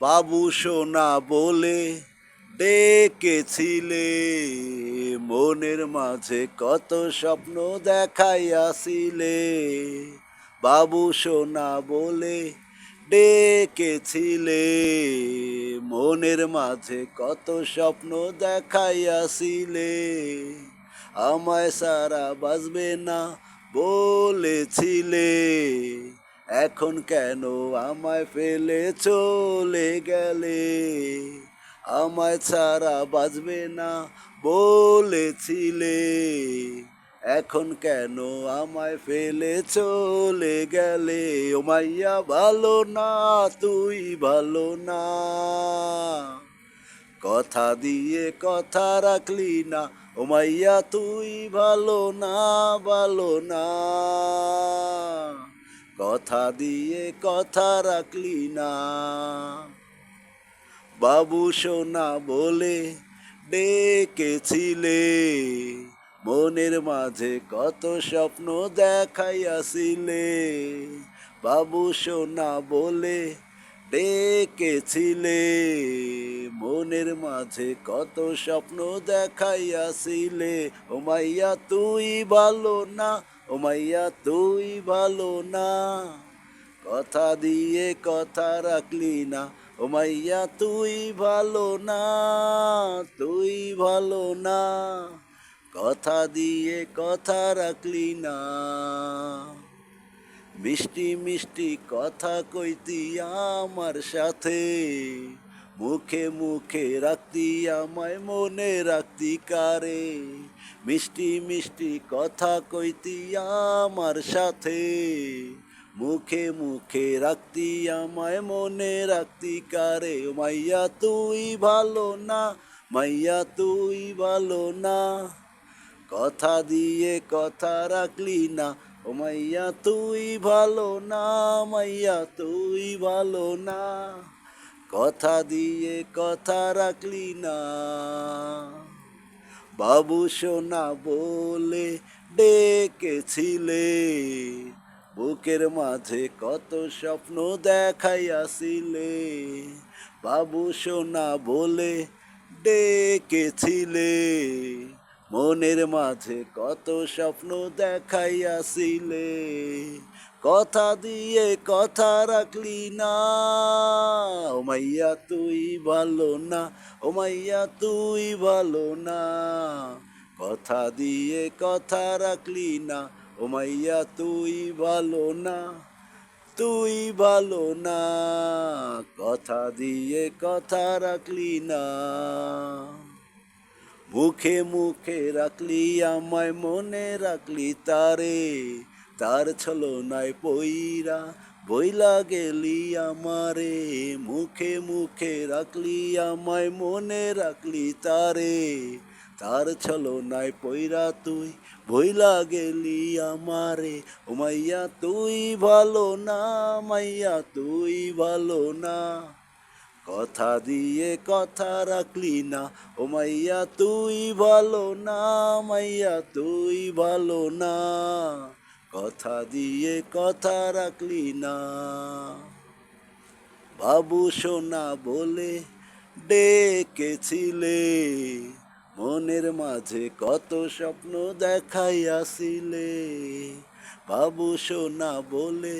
বাবু সোনা বলে ডেকেছিলে, মনের মাঝে কত স্বপ্ন দেখাইয়াছিলে। বাবু সোনা বলে ডেকেছিলে, মনের মাঝে কত স্বপ্ন দেখাইয়াছিলে। আমায় সারা বাঁচবে না বলেছিলে, এখন কেন আমায় ফেলে চলে গেলে। আমায় ছাড়া বাঁচবে না বলেছিলে, এখন কেন আমায় ফেলে চলে গেলে। ও মাইয়া ভালো না, তুই ভালো না, কথা দিয়ে কথা রাখলি না। ও মাইয়া তুই ভালো না, ভালো না, কথা দিয়ে কথা রাখলি না। বাবু সোনা বলে ডেকেছিলে, মনের মাঝে কত স্বপ্ন দেখাইয়াছিলে। বাবু সোনা বলে ডেকেছিলে, মনের মাঝে কত স্বপ্ন দেখাইয়াছিলে। ও মাইয়া তুই ভালো না, ও মাইয়া তুই ভালো না, কথা দিয়ে কথা রাখলি না। ও মাইয়া তুই ভালো না, তুই ভালো না, কথা দিয়ে কথা রাখলি না। মিষ্টি মিষ্টি কথা কইতি আমার সাথে, মুখে মুখে রাখতি আমায় মনে রাখতি কারে। মিষ্টি মিষ্টি কথা কইতি আমার সাথে, মুখে মুখে রাখতি আমায় মনে রাখতি কারে। মাইয়া তুই ভালো না, মাইয়া তুই ভালো না, কথা দিয়ে কথা রাখলি না। ও মাইয়া তুই ভালো না, মাইয়া তুই ভালো না, কথা দিয়ে কথা রাখলি না। বাবু সোনা বলে ডেকেছিলে, বুকের মাঝে কত স্বপ্ন দেখাইয়াছিলে। বাবু সোনা বলে ডেকেছিলে, মনের মাঝে কত স্বপ্ন দেখাইয়াছিলে। কথা দিয়ে কথা রাখলি না, ও মাইয়া তুই ভালো না, ও মাইয়া তুই ভালো না, কথা দিয়ে কথা রাখলি না। ও মাইয়া তুই ভালো না, তুই ভালো না, কথা দিয়ে কথা রাখলি না। মুখে মুখে রাখলি আমায় মনে রাখলি তারে, তার ছলনায় পইরা বইলা গেলি আমারে। মুখে মুখে রাখলি আমায় মনে রাখলি তারে, তার ছলনায় পইরা তুই বইলা গেলি আমারে। ও মাইয়া তুই ভালো না, মাইয়া তুই ভালো না, কথা দিয়ে কথা রাখলি না। ও মাইয়া তুই ভালো না, মাইয়া তুই ভালো না, কথা দিয়ে কথা রাখলি না। বাবু সোনা বলে ডেকেছিলে, মনের মাঝে কত স্বপ্ন দেখাইয়াছিলে। বাবু সোনা বলে